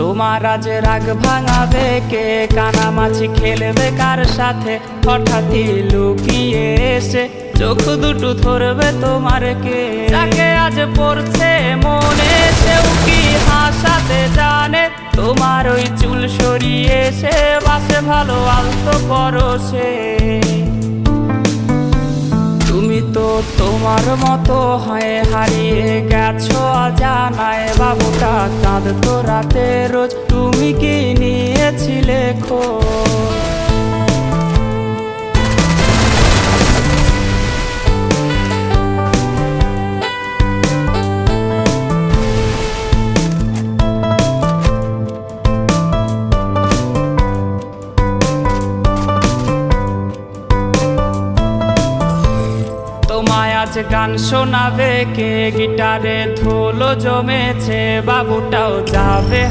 তোমার আজ রাগ ভাঙাবে কে, কানামাছি খেলবে কার সাথে, হঠাৎই লুকিয়ে এসে চোখ দুটো ধরবে তোমার কে। যাকে আজ পড়ছে মনে সেও কি হাসাতে জানে, তোমার ওই চুল সরিয়ে সে বাসে ভালো আলতো পরশে। তুমি তো তোমার মতো হয়ে হারিয়ে গেছো অজানায়, বাবুটা কাঁদতো রাতে রোজ, তুমি কি নিয়েছিলে খোঁজ? তোমায় আজ গান শোনাবে কে, গিটারে ধুলো জমেছে, বাবুটাও যাবে।